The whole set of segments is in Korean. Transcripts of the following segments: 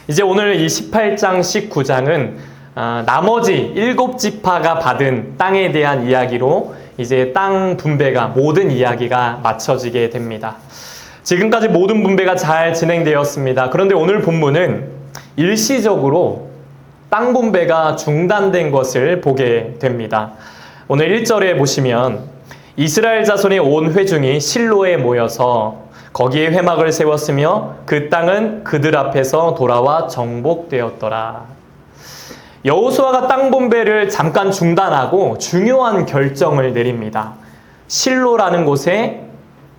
이제 오늘 이 18장, 19장은 나머지 7지파가 받은 땅에 대한 이야기로 이제 땅 분배가, 모든 이야기가 맞춰지게 됩니다. 지금까지 모든 분배가 잘 진행되었습니다. 그런데 오늘 본문은 일시적으로 땅 분배가 중단된 것을 보게 됩니다. 오늘 1절에 보시면 이스라엘 자손의 온 회중이 실로에 모여서 거기에 회막을 세웠으며 그 땅은 그들 앞에서 돌아와 정복되었더라. 여호수아가 땅 분배를 잠깐 중단하고 중요한 결정을 내립니다. 실로라는 곳에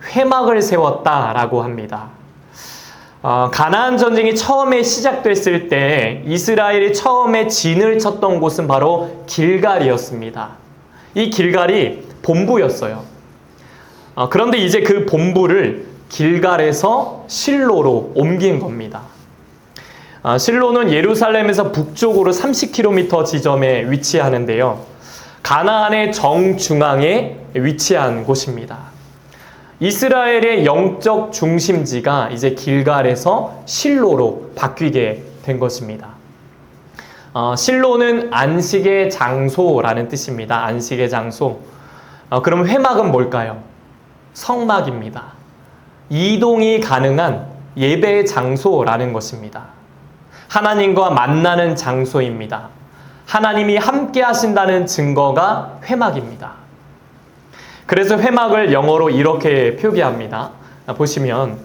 회막을 세웠다라고 합니다. 가나안 전쟁이 처음에 시작됐을 때 이스라엘이 처음에 진을 쳤던 곳은 바로 길갈이었습니다. 이 길갈이 본부였어요. 그런데 이제 그 본부를 길갈에서 실로로 옮긴 겁니다. 실로는 예루살렘에서 북쪽으로 30km 지점에 위치하는데요. 가나안의 정중앙에 위치한 곳입니다. 이스라엘의 영적 중심지가 이제 길갈에서 실로로 바뀌게 된 것입니다. 실로는 안식의 장소라는 뜻입니다. 안식의 장소. 그럼 회막은 뭘까요? 성막입니다. 이동이 가능한 예배의 장소라는 것입니다. 하나님과 만나는 장소입니다. 하나님이 함께 하신다는 증거가 회막입니다. 그래서 회막을 영어로 이렇게 표기합니다. 보시면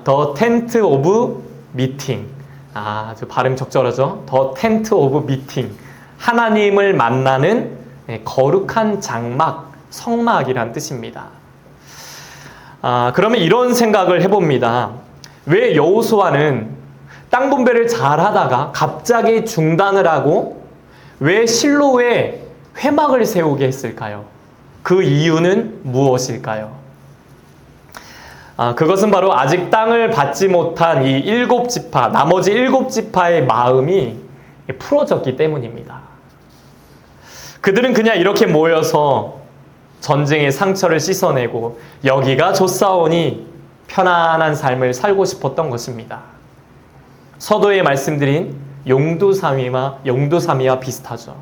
The Tent of Meeting. 아주 발음 적절하죠? The Tent of Meeting. 하나님을 만나는 거룩한 장막, 성막이란 뜻입니다. 그러면 이런 생각을 해봅니다. 왜 여호수아는 땅 분배를 잘 하다가 갑자기 중단을 하고 왜 실로에 회막을 세우게 했을까요? 그 이유는 무엇일까요? 그것은 바로 아직 땅을 받지 못한 이 7지파, 나머지 7지파의 마음이 풀어졌기 때문입니다. 그들은 그냥 이렇게 모여서 전쟁의 상처를 씻어내고 여기가 좋사오니 편안한 삶을 살고 싶었던 것입니다. 서도에 말씀드린 용두사미와 비슷하죠.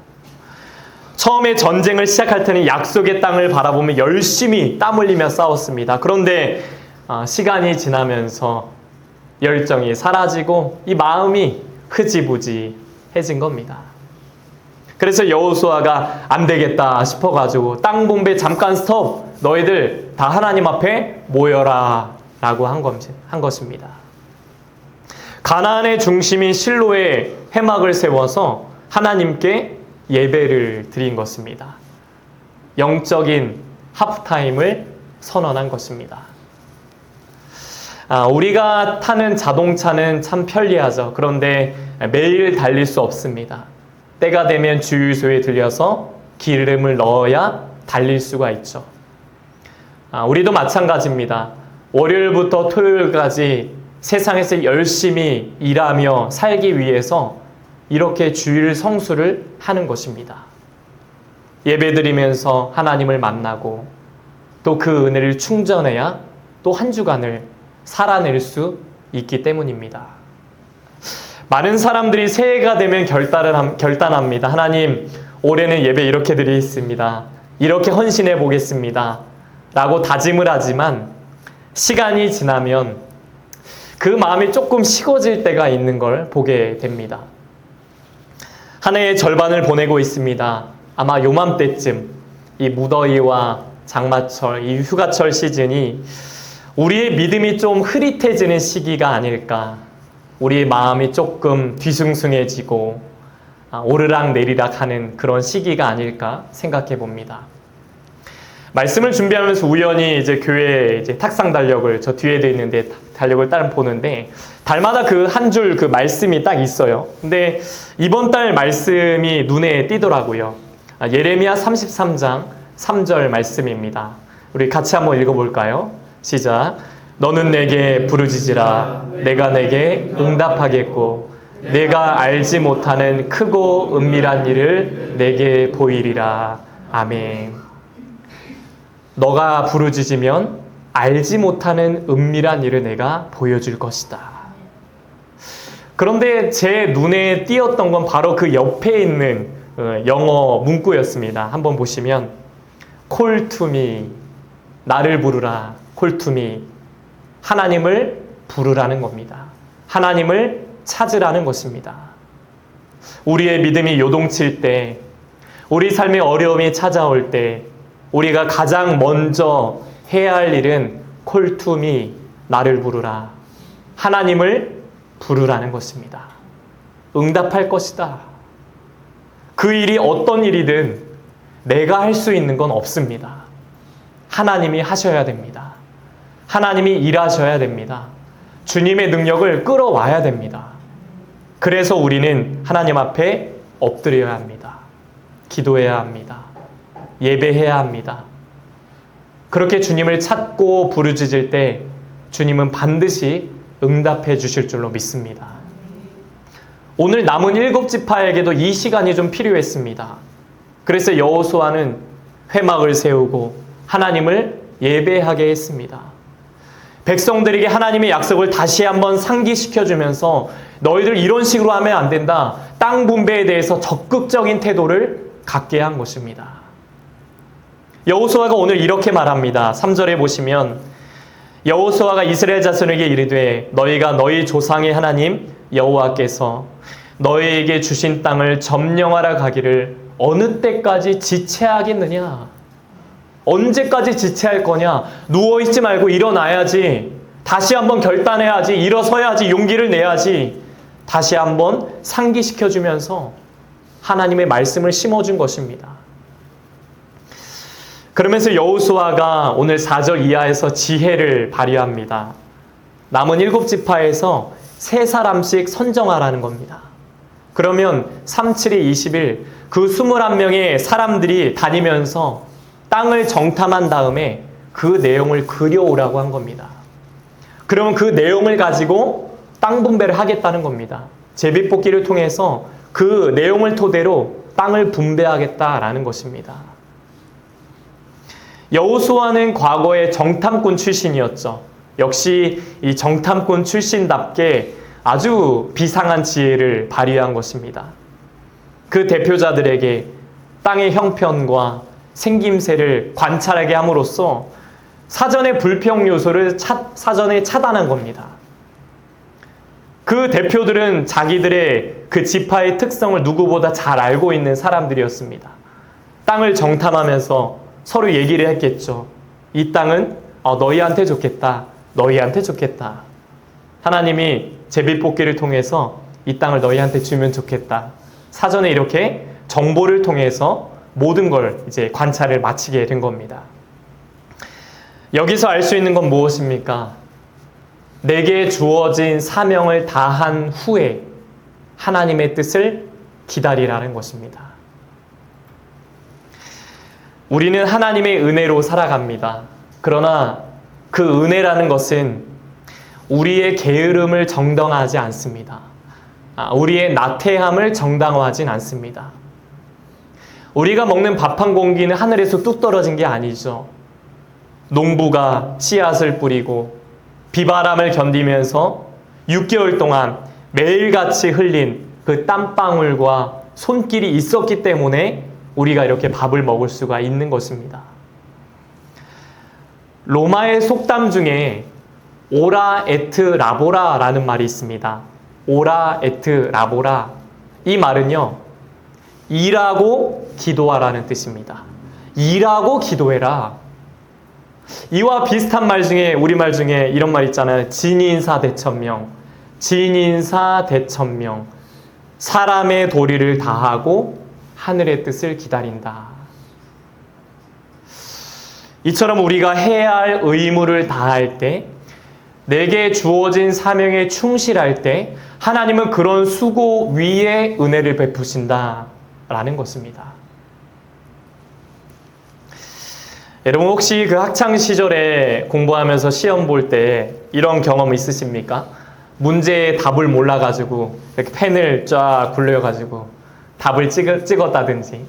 처음에 전쟁을 시작할 때는 약속의 땅을 바라보며 열심히 땀 흘리며 싸웠습니다. 그런데 시간이 지나면서 열정이 사라지고 이 마음이 흐지부지해진 겁니다. 그래서 여호수아가 안 되겠다 싶어가지고 땅 분배 잠깐 스톱, 너희들 다 하나님 앞에 모여라 라고 한 것입니다. 가나안의 중심인 실로에 회막을 세워서 하나님께 예배를 드린 것입니다. 영적인 하프타임을 선언한 것입니다. 우리가 타는 자동차는 참 편리하죠. 그런데 매일 달릴 수 없습니다. 때가 되면 주유소에 들려서 기름을 넣어야 달릴 수가 있죠. 우리도 마찬가지입니다. 월요일부터 토요일까지 세상에서 열심히 일하며 살기 위해서 이렇게 주일 성수를 하는 것입니다. 예배드리면서 하나님을 만나고 또 그 은혜를 충전해야 또 한 주간을 살아낼 수 있기 때문입니다. 많은 사람들이 새해가 되면 결단합니다. 하나님, 올해는 예배 이렇게 드리겠습니다. 이렇게 헌신해 보겠습니다. 라고 다짐을 하지만 시간이 지나면 그 마음이 조금 식어질 때가 있는 걸 보게 됩니다. 한 해의 절반을 보내고 있습니다. 아마 요맘때쯤 이 무더위와 장마철, 이 휴가철 시즌이 우리의 믿음이 좀 흐릿해지는 시기가 아닐까. 우리의 마음이 조금 뒤숭숭해지고 오르락 내리락 하는 그런 시기가 아닐까 생각해 봅니다. 말씀을 준비하면서 우연히 이제 교회 이제 탁상 달력을 저 뒤에도 있는데 달력을 따라 보는데 달마다 그 한 줄 그 말씀이 딱 있어요. 근데 이번 달 말씀이 눈에 띄더라고요. 예레미야 33장 3절 말씀입니다. 우리 같이 한번 읽어볼까요? 시작. 너는 내게 부르짖으라. 내가 내게 응답하겠고 내가 알지 못하는 크고 은밀한 일을 내게 보이리라. 아멘. 너가 부르짖으면 알지 못하는 은밀한 일을 내가 보여줄 것이다. 그런데 제 눈에 띄었던 건 바로 그 옆에 있는 영어 문구였습니다. 한번 보시면 Call to me, 나를 부르라. Call to me, 하나님을 부르라는 겁니다. 하나님을 찾으라는 것입니다. 우리의 믿음이 요동칠 때, 우리 삶의 어려움이 찾아올 때 우리가 가장 먼저 해야 할 일은 Call to me, 나를 부르라. 하나님을 부르라는 것입니다. 응답할 것이다. 그 일이 어떤 일이든 내가 할 수 있는 건 없습니다. 하나님이 하셔야 됩니다. 하나님이 일하셔야 됩니다. 주님의 능력을 끌어와야 됩니다. 그래서 우리는 하나님 앞에 엎드려야 합니다. 기도해야 합니다. 예배해야 합니다. 그렇게 주님을 찾고 부르짖을 때 주님은 반드시 응답해 주실 줄로 믿습니다. 오늘 남은 7지파에게도 이 시간이 좀 필요했습니다. 그래서 여호수아는 회막을 세우고 하나님을 예배하게 했습니다. 백성들에게 하나님의 약속을 다시 한번 상기시켜주면서 너희들 이런 식으로 하면 안 된다. 땅 분배에 대해서 적극적인 태도를 갖게 한 것입니다. 여호수아가 오늘 이렇게 말합니다. 3절에 보시면 여호수아가 이스라엘 자손에게 이르되 너희가 너희 조상의 하나님 여호와께서 너희에게 주신 땅을 점령하러 가기를 어느 때까지 지체하겠느냐? 언제까지 지체할 거냐? 누워있지 말고 일어나야지. 다시 한번 결단해야지. 일어서야지. 용기를 내야지. 다시 한번 상기시켜주면서 하나님의 말씀을 심어준 것입니다. 그러면서 여호수아가 오늘 4절 이하에서 지혜를 발휘합니다. 남은 7지파에서 3사람씩 선정하라는 겁니다. 그러면 3, 7이 20일 그 21명의 사람들이 다니면서 땅을 정탐한 다음에 그 내용을 그려오라고 한 겁니다. 그러면 그 내용을 가지고 땅 분배를 하겠다는 겁니다. 제비뽑기를 통해서 그 내용을 토대로 땅을 분배하겠다라는 것입니다. 여호수아는 과거에 정탐꾼 출신이었죠. 역시 이 정탐꾼 출신답게 아주 비상한 지혜를 발휘한 것입니다. 그 대표자들에게 땅의 형편과 생김새를 관찰하게 함으로써 사전의 불평 요소를 사전에 차단한 겁니다. 그 대표들은 자기들의 그 지파의 특성을 누구보다 잘 알고 있는 사람들이었습니다. 땅을 정탐하면서 서로 얘기를 했겠죠. 이 땅은 너희한테 좋겠다. 너희한테 좋겠다. 하나님이 제비뽑기를 통해서 이 땅을 너희한테 주면 좋겠다. 사전에 이렇게 정보를 통해서 모든 걸 이제 관찰을 마치게 된 겁니다. 여기서 알 수 있는 건 무엇입니까? 내게 주어진 사명을 다한 후에 하나님의 뜻을 기다리라는 것입니다. 우리는 하나님의 은혜로 살아갑니다. 그러나 그 은혜라는 것은 우리의 게으름을 정당화하지 않습니다. 우리의 나태함을 정당화하진 않습니다. 우리가 먹는 밥 한 공기는 하늘에서 뚝 떨어진 게 아니죠. 농부가 씨앗을 뿌리고 비바람을 견디면서 6개월 동안 매일같이 흘린 그 땀방울과 손길이 있었기 때문에 우리가 이렇게 밥을 먹을 수가 있는 것입니다. 로마의 속담 중에 오라 에트 라보라라는 말이 있습니다. 오라 에트 라보라. 이 말은요, 일하고 기도하라는 뜻입니다. 일하고 기도해라. 이와 비슷한 말 중에 우리말 중에 이런 말 있잖아요. 진인사 대천명. 진인사 대천명. 사람의 도리를 다하고 하늘의 뜻을 기다린다. 이처럼 우리가 해야 할 의무를 다할 때, 내게 주어진 사명에 충실할 때 하나님은 그런 수고 위에 은혜를 베푸신다라는 것입니다. 여러분 혹시 그 학창 시절에 공부하면서 시험 볼 때 이런 경험 있으십니까? 문제의 답을 몰라가지고 이렇게 펜을 쫙 굴려가지고 답을 찍었다든지,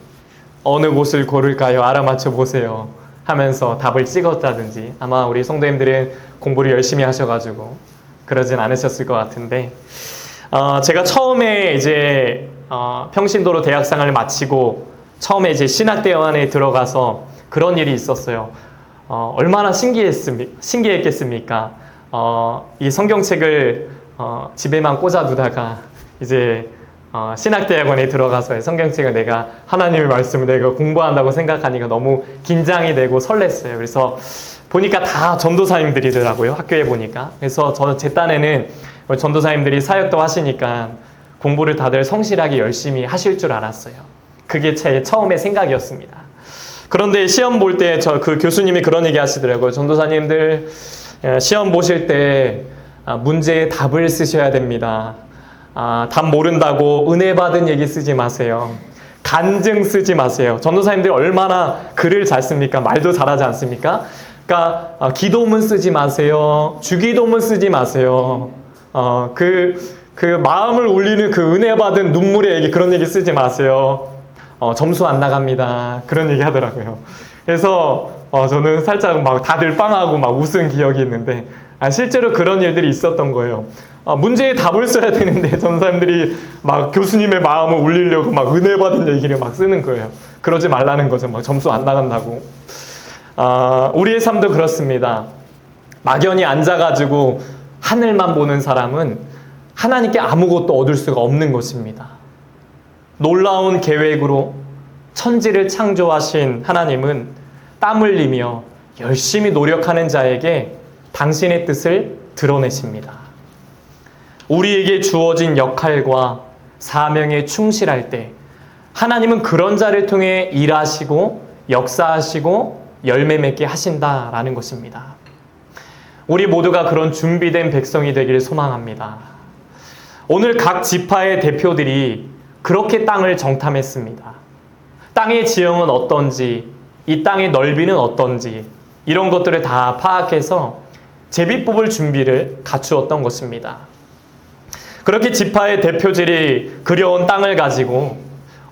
어느 곳을 고를까요? 알아맞혀 보세요 하면서 답을 찍었다든지. 아마 우리 성도님들은 공부를 열심히 하셔가지고 그러진 않으셨을 것 같은데, 제가 처음에 이제 평신도로 대학생활을 마치고 처음에 이제 신학대원에 들어가서 그런 일이 있었어요. 얼마나 신기했겠습니까? 이 성경책을 집에만 꽂아두다가 이제 신학대학원에 들어가서 성경책을 내가 하나님의 말씀을 내가 공부한다고 생각하니까 너무 긴장이 되고 설렜어요. 그래서 보니까 다 전도사님들이더라고요. 학교에 보니까. 그래서 제 딴에는 전도사님들이 사역도 하시니까 공부를 다들 성실하게 열심히 하실 줄 알았어요. 그게 제 처음의 생각이었습니다. 그런데 시험 볼 때 그 교수님이 그런 얘기 하시더라고요. 전도사님들 시험 보실 때 문제의 답을 쓰셔야 됩니다. 답 모른다고 은혜 받은 얘기 쓰지 마세요. 간증 쓰지 마세요. 전도사님들이 얼마나 글을 잘 씁니까? 말도 잘하지 않습니까? 그러니까 기도문 쓰지 마세요. 주기도문 쓰지 마세요. 그 마음을 울리는 그 은혜 받은 눈물의 얘기, 그런 얘기 쓰지 마세요. 점수 안 나갑니다. 그런 얘기 하더라고요. 그래서 저는 살짝 막 다들 빵하고 막 웃은 기억이 있는데 실제로 그런 일들이 있었던 거예요. 문제에 답을 써야 되는데 전사님들이 막 교수님의 마음을 울리려고 막 은혜 받은 얘기를 막 쓰는 거예요. 그러지 말라는 거죠. 막 점수 안 나간다고. 우리의 삶도 그렇습니다. 막연히 앉아가지고 하늘만 보는 사람은 하나님께 아무것도 얻을 수가 없는 것입니다. 놀라운 계획으로 천지를 창조하신 하나님은 땀 흘리며 열심히 노력하는 자에게 당신의 뜻을 드러내십니다. 우리에게 주어진 역할과 사명에 충실할 때 하나님은 그런 자를 통해 일하시고 역사하시고 열매 맺게 하신다라는 것입니다. 우리 모두가 그런 준비된 백성이 되기를 소망합니다. 오늘 각 지파의 대표들이 그렇게 땅을 정탐했습니다. 땅의 지형은 어떤지, 이 땅의 넓이는 어떤지 이런 것들을 다 파악해서 제비 뽑을 준비를 갖추었던 것입니다. 그렇게 지파의 대표들이 그려온 땅을 가지고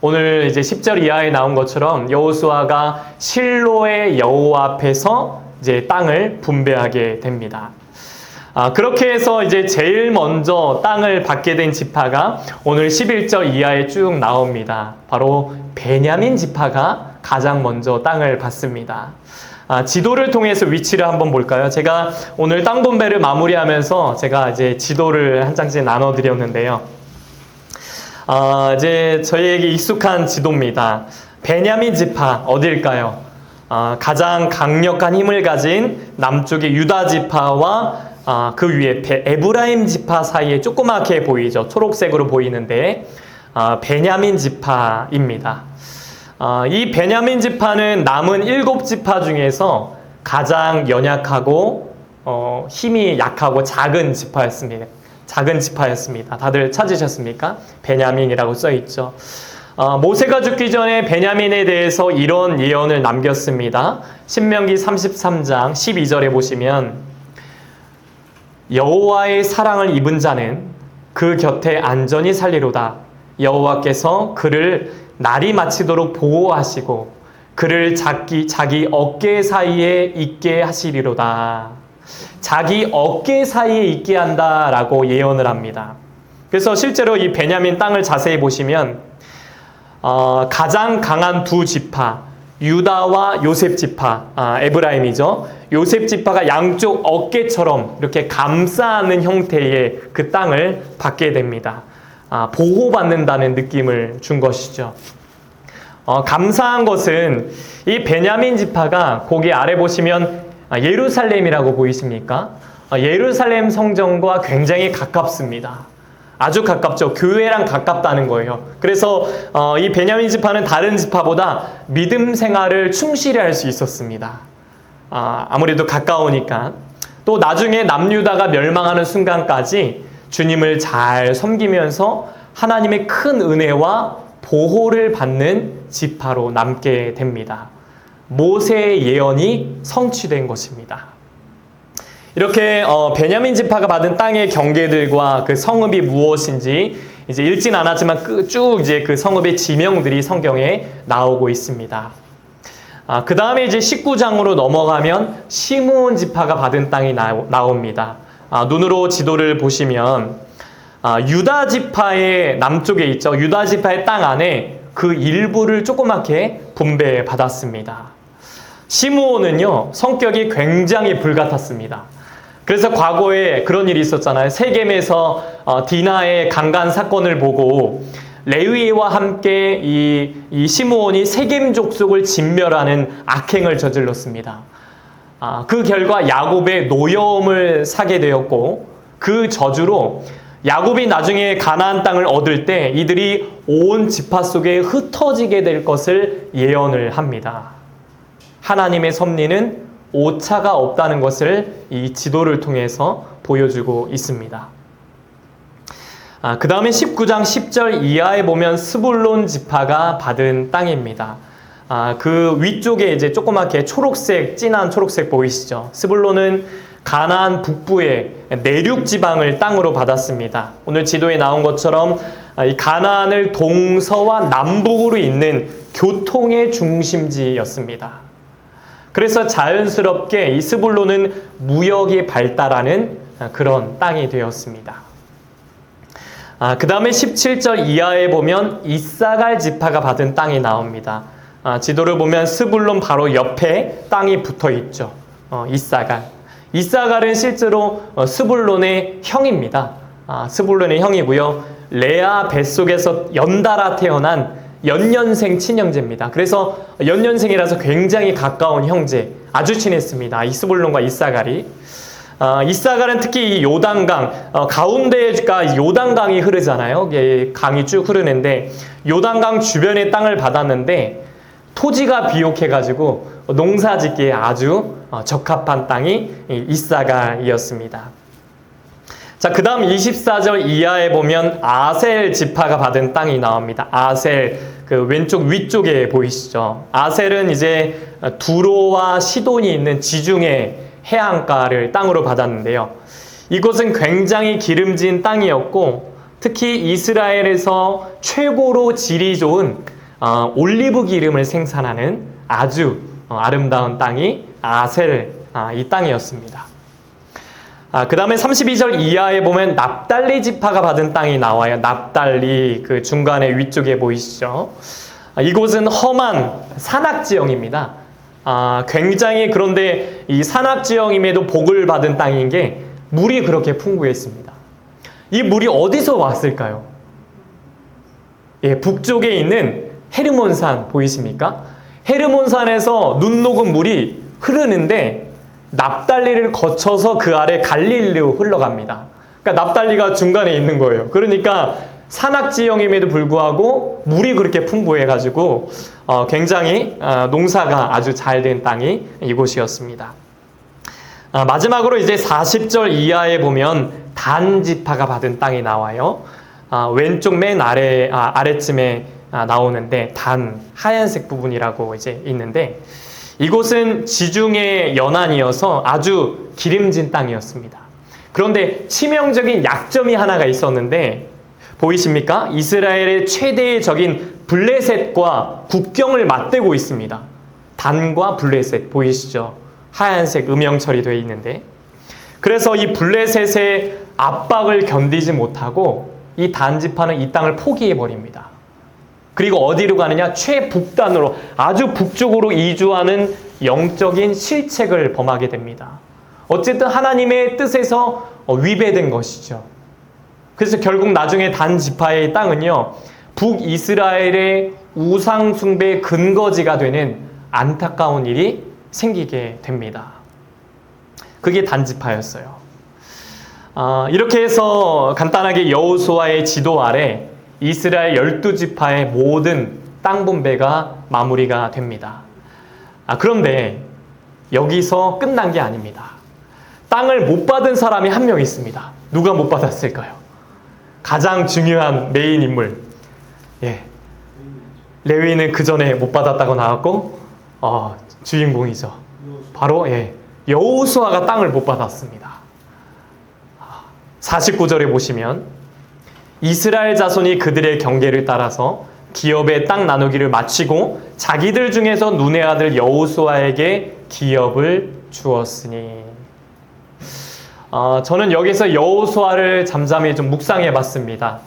오늘 이제 10절 이하에 나온 것처럼 여호수아가 실로의 여호와 앞에서 이제 땅을 분배하게 됩니다. 그렇게 해서 이제 제일 먼저 땅을 받게 된 지파가 오늘 11절 이하에 쭉 나옵니다. 바로 베냐민 지파가 가장 먼저 땅을 받습니다. 지도를 통해서 위치를 한번 볼까요? 제가 오늘 땅 분배를 마무리하면서 제가 이제 지도를 한 장씩 나눠드렸는데요. 이제 저희에게 익숙한 지도입니다. 베냐민 지파 어딜까요? 가장 강력한 힘을 가진 남쪽의 유다 지파와 그 위에 에브라임 지파 사이에 조그맣게 보이죠. 초록색으로 보이는데 베냐민 지파입니다. 이 베냐민 지파는 남은 7지파 중에서 가장 연약하고 힘이 약하고 작은 지파였습니다. 다들 찾으셨습니까? 베냐민이라고 써있죠. 모세가 죽기 전에 베냐민에 대해서 이런 예언을 남겼습니다. 신명기 33장 12절에 보시면 여호와의 사랑을 입은 자는 그 곁에 안전히 살리로다. 여호와께서 그를 날이 마치도록 보호하시고 그를 자기 어깨 사이에 있게 하시리로다. 자기 어깨 사이에 있게 한다라고 예언을 합니다. 그래서 실제로 이 베냐민 땅을 자세히 보시면 가장 강한 두 지파 유다와 요셉 지파, 에브라임이죠. 요셉 지파가 양쪽 어깨처럼 이렇게 감싸는 형태의 그 땅을 받게 됩니다. 보호받는다는 느낌을 준 것이죠. 감사한 것은 이 베냐민 지파가 거기 아래 보시면 예루살렘이라고 보이십니까? 예루살렘 성전과 굉장히 가깝습니다. 아주 가깝죠. 교회랑 가깝다는 거예요. 그래서 이 베냐민 지파는 다른 지파보다 믿음 생활을 충실히 할 수 있었습니다. 아무래도 가까우니까. 또 나중에 남유다가 멸망하는 순간까지 주님을 잘 섬기면서 하나님의 큰 은혜와 보호를 받는 지파로 남게 됩니다. 모세의 예언이 성취된 것입니다. 이렇게 베냐민 지파가 받은 땅의 경계들과 그 성읍이 무엇인지 이제 읽진 않았지만 쭉 이제 그 성읍의 지명들이 성경에 나오고 있습니다. 그 다음에 이제 19장으로 넘어가면 시므온 지파가 받은 땅이 나옵니다. 눈으로 지도를 보시면 유다 지파의 남쪽에 있죠. 유다 지파의 땅 안에 그 일부를 조그맣게 분배받았습니다. 시므온은요, 성격이 굉장히 불같았습니다. 그래서 과거에 그런 일이 있었잖아요. 세겜에서 디나의 강간 사건을 보고 레위와 함께 이 시므온이 세겜 족속을 진멸하는 악행을 저질렀습니다. 그 결과 야곱의 노여움을 사게 되었고, 그 저주로 야곱이 나중에 가나안 땅을 얻을 때 이들이 온 지파 속에 흩어지게 될 것을 예언을 합니다. 하나님의 섭리는 오차가 없다는 것을 이 지도를 통해서 보여주고 있습니다. 그 다음에 19장 10절 이하에 보면 스불론 지파가 받은 땅입니다. 그 위쪽에 이제 조그맣게 초록색, 진한 초록색 보이시죠? 스불론은 가나안 북부의 내륙 지방을 땅으로 받았습니다. 오늘 지도에 나온 것처럼 이 가나안을 동서와 남북으로 잇는 교통의 중심지였습니다. 그래서 자연스럽게 이 스불론은 무역이 발달하는 그런 땅이 되었습니다. 그 다음에 17절 이하에 보면 이사갈 지파가 받은 땅이 나옵니다. 지도를 보면 스불론 바로 옆에 땅이 붙어 있죠. 이사갈. 이사갈은 실제로 스불론의 형입니다. 스불론의 형이고요. 레아 뱃속에서 연달아 태어난 연년생 친형제입니다. 그래서 연년생이라서 굉장히 가까운 형제, 아주 친했습니다. 이 스불론과 이사갈이. 이사갈은 특히 이 요단강, 가운데가 요단강이 흐르잖아요. 강이 쭉 흐르는데 요단강 주변의 땅을 받았는데 토지가 비옥해가지고 농사 짓기에 아주 적합한 땅이 이사갈이었습니다. 자, 그 다음 24절 이하에 보면 아셀 지파가 받은 땅이 나옵니다. 아셀, 그 왼쪽 위쪽에 보이시죠? 아셀은 이제 두로와 시돈이 있는 지중해 해안가를 땅으로 받았는데요. 이곳은 굉장히 기름진 땅이었고 특히 이스라엘에서 최고로 질이 좋은 올리브 기름을 생산하는 아주 아름다운 땅이 아셀 이 땅이었습니다. 그 다음에 32절 이하에 보면 납달리 지파가 받은 땅이 나와요. 납달리 그 중간에 위쪽에 보이시죠? 이곳은 험한 산악지형입니다. 굉장히 그런데 이 산악지형임에도 복을 받은 땅인 게 물이 그렇게 풍부했습니다. 이 물이 어디서 왔을까요? 예, 북쪽에 있는 헤르몬산 보이십니까? 헤르몬산에서 눈 녹은 물이 흐르는데 납달리를 거쳐서 그 아래 갈릴리로 흘러갑니다. 그러니까 납달리가 중간에 있는 거예요. 그러니까 산악지형임에도 불구하고 물이 그렇게 풍부해가지고 굉장히 농사가 아주 잘 된 땅이 이곳이었습니다. 마지막으로 이제 40절 이하에 보면 단 지파가 받은 땅이 나와요. 왼쪽 맨 아래쯤에 나오는데 단 하얀색 부분이라고 이제 있는데 이곳은 지중해 연안이어서 아주 기름진 땅이었습니다. 그런데 치명적인 약점이 하나가 있었는데 보이십니까? 이스라엘의 최대의 적인 블레셋과 국경을 맞대고 있습니다. 단과 블레셋 보이시죠? 하얀색 음영 처리되어 있는데 그래서 이 블레셋의 압박을 견디지 못하고 이 단 지파는 이 땅을 포기해 버립니다. 그리고 어디로 가느냐? 최북단으로 아주 북쪽으로 이주하는 영적인 실책을 범하게 됩니다. 어쨌든 하나님의 뜻에서 위배된 것이죠. 그래서 결국 나중에 단 지파의 땅은요, 북이스라엘의 우상 숭배의 근거지가 되는 안타까운 일이 생기게 됩니다. 그게 단 지파였어요. 이렇게 해서 간단하게 여호수아의 지도 아래 이스라엘 12지파의 모든 땅 분배가 마무리가 됩니다. 그런데 여기서 끝난 게 아닙니다. 땅을 못 받은 사람이 한 명 있습니다. 누가 못 받았을까요? 가장 중요한 메인 인물. 레위는 그 전에 못 받았다고 나왔고 주인공이죠. 바로 여호수아가 땅을 못 받았습니다. 49절에 보시면 이스라엘 자손이 그들의 경계를 따라서 기업의 땅 나누기를 마치고 자기들 중에서 눈의 아들 여호수아에게 기업을 주었으니 저는 여기서 여호수아를 잠잠히 좀 묵상해 봤습니다.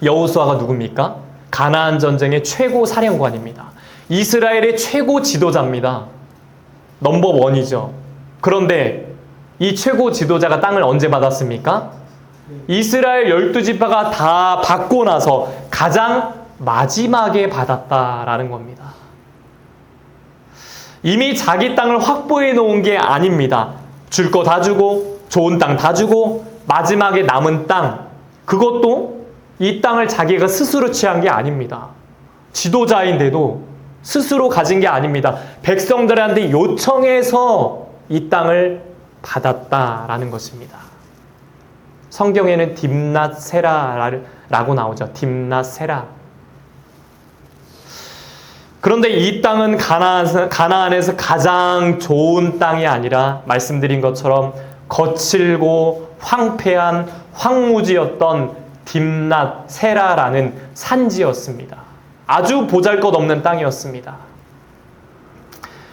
여호수아가 누굽니까? 가나안 전쟁의 최고 사령관입니다. 이스라엘의 최고 지도자입니다. 넘버 원이죠. 그런데 이 최고 지도자가 땅을 언제 받았습니까? 이스라엘 12지파가 다 받고 나서 가장 마지막에 받았다라는 겁니다. 이미 자기 땅을 확보해 놓은 게 아닙니다. 줄 거 다 주고 좋은 땅 다 주고 마지막에 남은 땅, 그것도 이 땅을 자기가 스스로 취한 게 아닙니다. 지도자인데도 스스로 가진 게 아닙니다. 백성들한테 요청해서 이 땅을 받았다라는 것입니다. 성경에는 딥낫세라라고 나오죠. 딥낫세라. 그런데 이 땅은 가나안에서 가장 좋은 땅이 아니라 말씀드린 것처럼 거칠고 황폐한 황무지였던 딥낫세라라는 산지였습니다. 아주 보잘것없는 땅이었습니다.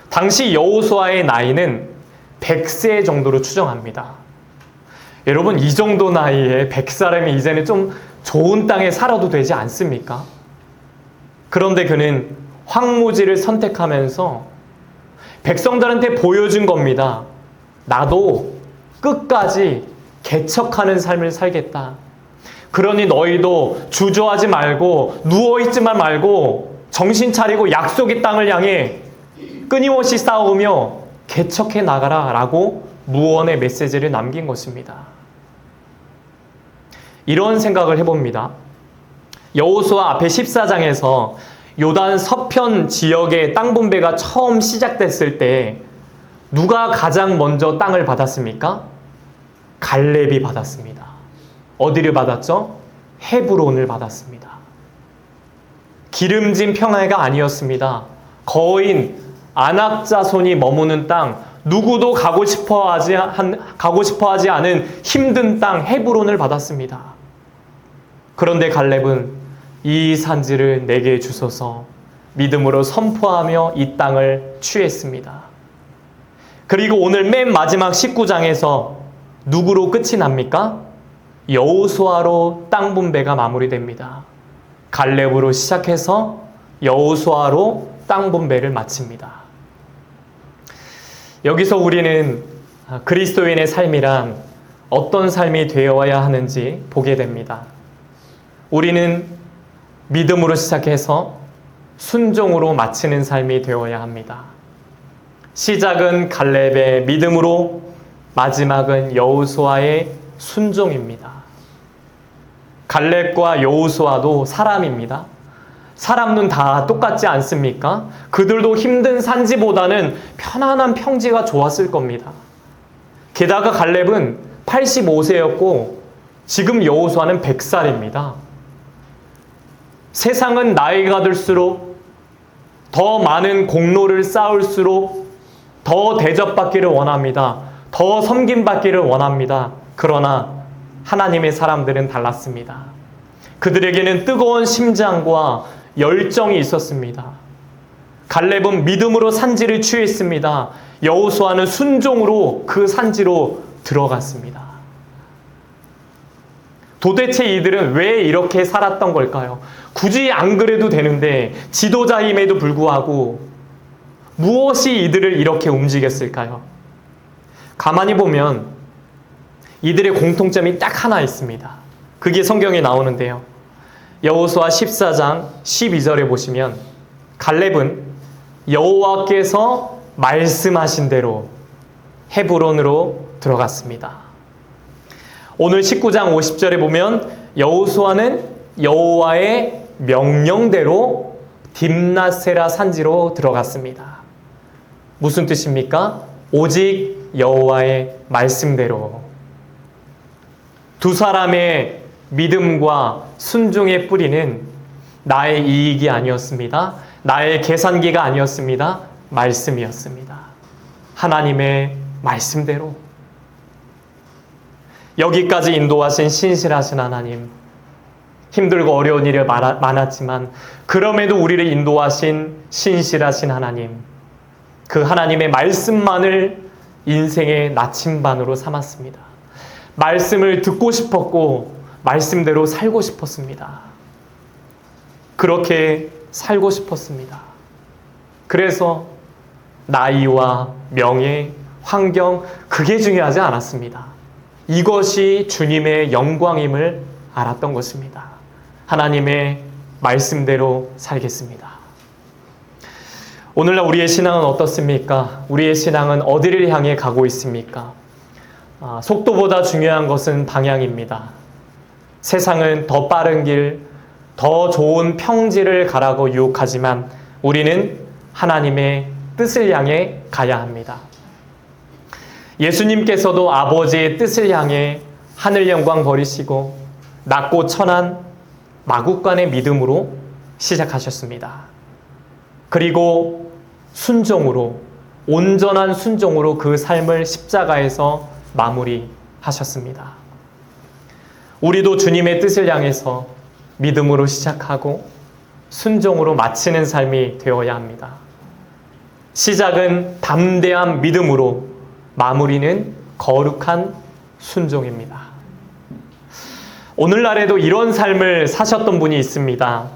당시 여호수아의 나이는 100세 정도로 추정합니다. 여러분, 이 정도 나이에 100사람이 이제는 좀 좋은 땅에 살아도 되지 않습니까? 그런데 그는 황무지를 선택하면서 백성들한테 보여준 겁니다. 나도 끝까지 개척하는 삶을 살겠다. 그러니 너희도 주저하지 말고 누워있지만 말고 정신 차리고 약속의 땅을 향해 끊임없이 싸우며 개척해 나가라 라고 무언의 메시지를 남긴 것입니다. 이런 생각을 해봅니다. 여호수아 앞에 14장에서 요단 서편 지역의 땅 분배가 처음 시작됐을 때 누가 가장 먼저 땅을 받았습니까? 갈렙이 받았습니다. 어디를 받았죠? 헤브론을 받았습니다. 기름진 평야가 아니었습니다. 거인, 아낙 자손이 머무는 땅, 누구도 가고 싶어 하지 않은 힘든 땅 헤브론을 받았습니다. 그런데 갈렙은 이 산지를 내게 주소서 믿음으로 선포하며 이 땅을 취했습니다. 그리고 오늘 맨 마지막 19장에서 누구로 끝이 납니까? 여호수아로 땅 분배가 마무리됩니다. 갈렙으로 시작해서 여호수아로 땅 분배를 마칩니다. 여기서 우리는 그리스도인의 삶이란 어떤 삶이 되어야 하는지 보게 됩니다. 우리는 믿음으로 시작해서 순종으로 마치는 삶이 되어야 합니다. 시작은 갈렙의 믿음으로, 마지막은 여호수아의 순종입니다. 갈렙과 여호수아도 사람입니다. 사람 눈 다 똑같지 않습니까? 그들도 힘든 산지보다는 편안한 평지가 좋았을 겁니다. 게다가 갈렙은 85세였고 지금 여호수아는 100살입니다. 세상은 나이가 들수록 더 많은 공로를 쌓을수록 더 대접받기를 원합니다. 더 섬김받기를 원합니다. 그러나 하나님의 사람들은 달랐습니다. 그들에게는 뜨거운 심장과 열정이 있었습니다. 갈렙은 믿음으로 산지를 취했습니다. 여호수아는 순종으로 그 산지로 들어갔습니다. 도대체 이들은 왜 이렇게 살았던 걸까요? 굳이 안 그래도 되는데 지도자임에도 불구하고 무엇이 이들을 이렇게 움직였을까요? 가만히 보면 이들의 공통점이 딱 하나 있습니다. 그게 성경에 나오는데요. 여호수아 14장 12절에 보시면 갈렙은 여호와께서 말씀하신 대로 헤브론으로 들어갔습니다. 오늘 19장 50절에 보면 여호수아는 여호와의 명령대로 딥낫세라 산지로 들어갔습니다. 무슨 뜻입니까? 오직 여호와의 말씀대로. 두 사람의 믿음과 순종의 뿌리는 나의 이익이 아니었습니다. 나의 계산기가 아니었습니다. 말씀이었습니다. 하나님의 말씀대로. 여기까지 인도하신 신실하신 하나님, 힘들고 어려운 일이 많았지만 그럼에도 우리를 인도하신 신실하신 하나님, 그 하나님의 말씀만을 인생의 나침반으로 삼았습니다. 말씀을 듣고 싶었고 말씀대로 살고 싶었습니다. 그렇게 살고 싶었습니다. 그래서 나이와 명예, 환경, 그게 중요하지 않았습니다. 이것이 주님의 영광임을 알았던 것입니다. 하나님의 말씀대로 살겠습니다. 오늘날 우리의 신앙은 어떻습니까? 우리의 신앙은 어디를 향해 가고 있습니까? 속도보다 중요한 것은 방향입니다. 세상은 더 빠른 길, 더 좋은 평지를 가라고 유혹하지만 우리는 하나님의 뜻을 향해 가야 합니다. 예수님께서도 아버지의 뜻을 향해 하늘 영광 버리시고 낮고 천한 마국간의 믿음으로 시작하셨습니다. 그리고 순종으로, 온전한 순종으로 그 삶을 십자가에서 마무리하셨습니다. 우리도 주님의 뜻을 향해서 믿음으로 시작하고 순종으로 마치는 삶이 되어야 합니다. 시작은 담대한 믿음으로, 마무리는 거룩한 순종입니다. 오늘날에도 이런 삶을 사셨던 분이 있습니다.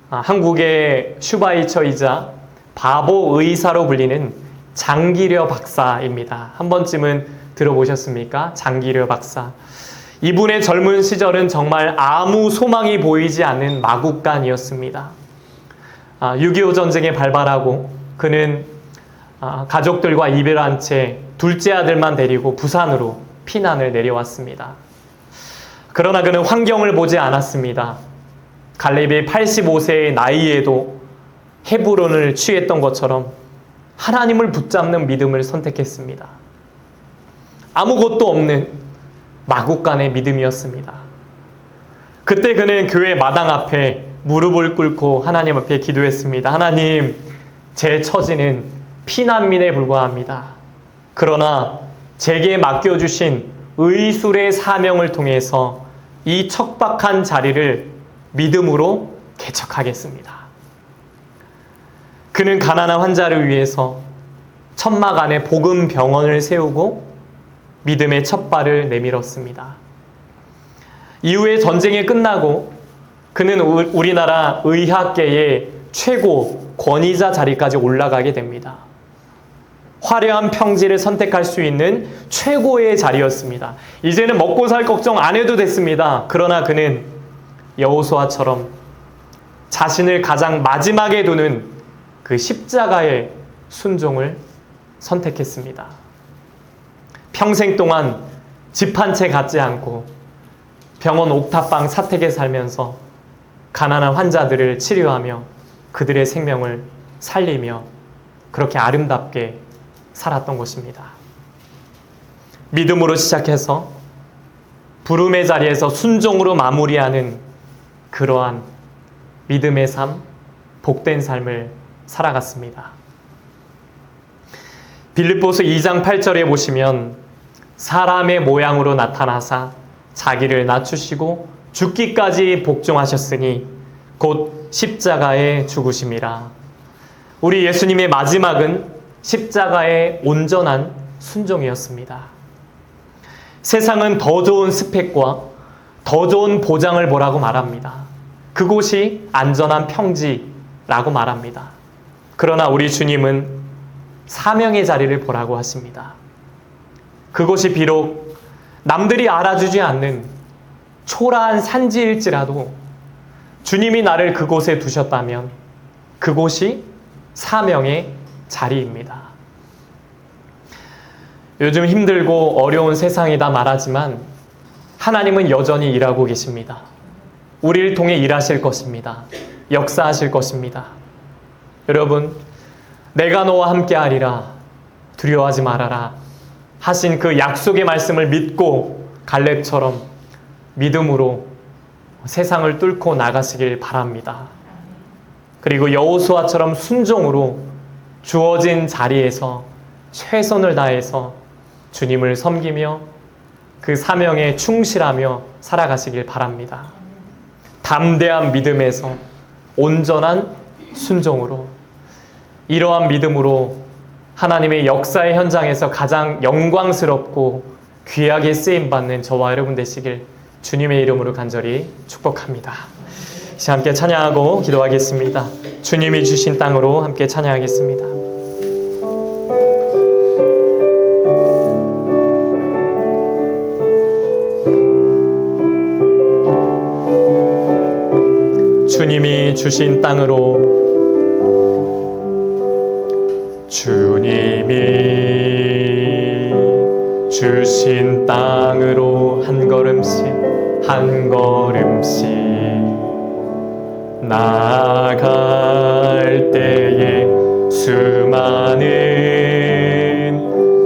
한국의 슈바이처이자 바보 의사로 불리는 장기려 박사입니다. 한 번쯤은 들어보셨습니까? 장기려 박사. 이분의 젊은 시절은 정말 아무 소망이 보이지 않는 마국간이었습니다. 6.25 전쟁에 발발하고 그는 가족들과 이별한 채 둘째 아들만 데리고 부산으로 피난을 내려왔습니다. 그러나 그는 환경을 보지 않았습니다. 갈렙이 85세의 나이에도 헤브론을 취했던 것처럼 하나님을 붙잡는 믿음을 선택했습니다. 아무것도 없는 마국간의 믿음이었습니다. 그때 그는 교회 마당 앞에 무릎을 꿇고 하나님 앞에 기도했습니다. 하나님, 제 처지는 피난민에 불과합니다. 그러나 제게 맡겨주신 의술의 사명을 통해서 이 척박한 자리를 믿음으로 개척하겠습니다. 그는 가난한 환자를 위해서 천막 안에 복음 병원을 세우고 믿음의 첫 발을 내밀었습니다. 이후에 전쟁이 끝나고 그는 우리나라 의학계의 최고 권위자 자리까지 올라가게 됩니다. 화려한 평지를 선택할 수 있는 최고의 자리였습니다. 이제는 먹고 살 걱정 안 해도 됐습니다. 그러나 그는 여호수아처럼 자신을 가장 마지막에 두는 그 십자가의 순종을 선택했습니다. 평생 동안 집 한 채 갖지 않고 병원 옥탑방 사택에 살면서 가난한 환자들을 치료하며 그들의 생명을 살리며 그렇게 아름답게 살았던 것입니다. 믿음으로 시작해서 부름의 자리에서 순종으로 마무리하는 그러한 믿음의 삶, 복된 삶을 살아갔습니다. 빌립보서 2장 8절에 보시면 사람의 모양으로 나타나사 자기를 낮추시고 죽기까지 복종하셨으니 곧 십자가에 죽으심이라. 우리 예수님의 마지막은 십자가의 온전한 순종이었습니다. 세상은 더 좋은 스펙과 더 좋은 보장을 보라고 말합니다. 그곳이 안전한 평지라고 말합니다. 그러나 우리 주님은 사명의 자리를 보라고 하십니다. 그것이 비록 남들이 알아주지 않는 초라한 산지일지라도 주님이 나를 그곳에 두셨다면 그곳이 사명의 자리입니다. 요즘 힘들고 어려운 세상이다 말하지만 하나님은 여전히 일하고 계십니다. 우리를 통해 일하실 것입니다. 역사하실 것입니다. 여러분, 내가 너와 함께하리라, 두려워하지 말아라 하신 그 약속의 말씀을 믿고 갈렙처럼 믿음으로 세상을 뚫고 나가시길 바랍니다. 그리고 여호수아처럼 순종으로 주어진 자리에서 최선을 다해서 주님을 섬기며 그 사명에 충실하며 살아가시길 바랍니다. 담대한 믿음에서 온전한 순종으로, 이러한 믿음으로 하나님의 역사의 현장에서 가장 영광스럽고 귀하게 쓰임받는 저와 여러분 되시길 주님의 이름으로 간절히 축복합니다. 이제 함께 찬양하고 기도하겠습니다. 주님이 주신 땅으로 함께 찬양하겠습니다. 주님이 주신 땅으로, 주님이 주신 땅으로 한 걸음씩 한 걸음씩 나아갈 때에 수많은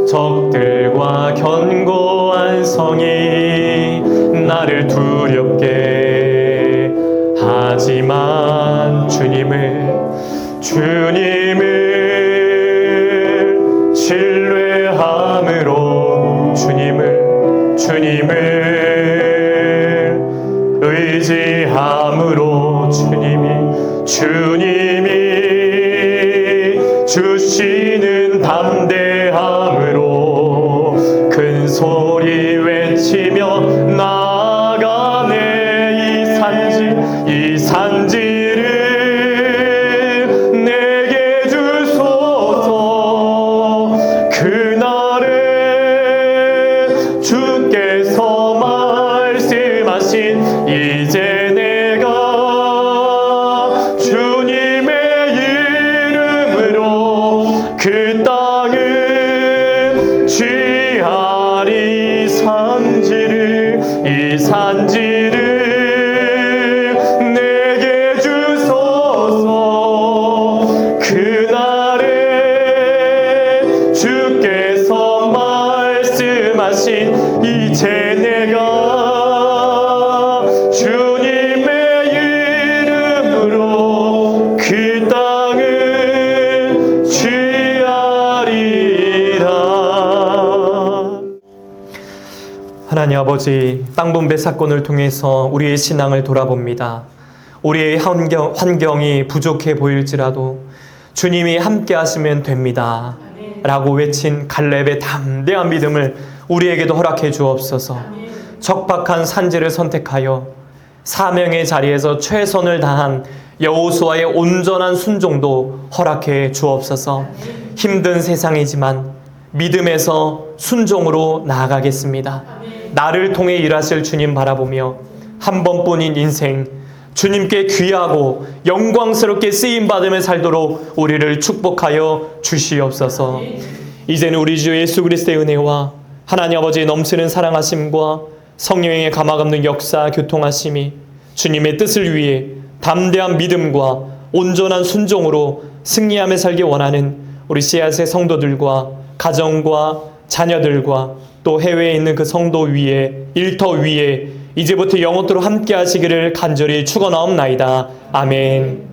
적들과 견고한 성이 나를 두렵게 하지만 주님을 신뢰함으로 주님을 의지함으로 주님이 주시는 담대함으로 큰 소리 외치며 나아가네. 이 산지를 내게 주소서. 그날에 주께서 말씀하신 이제 내가 주님의 이름으로 그 땅을 취하리. 이 산지를 내게 주소서. 그날에 주께서 말씀하신 이제 내가 주님의 이름으로 그 땅을 취하리라. 하나님 아버지, 땅 분배 사건을 통해서 우리의 신앙을 돌아봅니다. 우리의 환경이 부족해 보일지라도 주님이 함께 하시면 됩니다 라고 외친 갈렙의 담대한 믿음을 우리에게도 허락해 주옵소서. 적박한 산지를 선택하여 사명의 자리에서 최선을 다한 여호수아의 온전한 순종도 허락해 주옵소서. 힘든 세상이지만 믿음에서 순종으로 나아가겠습니다. 나를 통해 일하실 주님 바라보며 한 번뿐인 인생 주님께 귀하고 영광스럽게 쓰임받으며 살도록 우리를 축복하여 주시옵소서. 이제는 우리 주 예수 그리스도의 은혜와 하나님 아버지의 넘치는 사랑하심과 성령의 감화감는 역사 교통하심이 주님의 뜻을 위해 담대한 믿음과 온전한 순종으로 승리하며 살기 원하는 우리 씨앗의 성도들과 가정과 자녀들과 또 해외에 있는 그 성도 위에 일터 위에 이제부터 영원토록 함께 하시기를 간절히 축원하옵나이다. 아멘.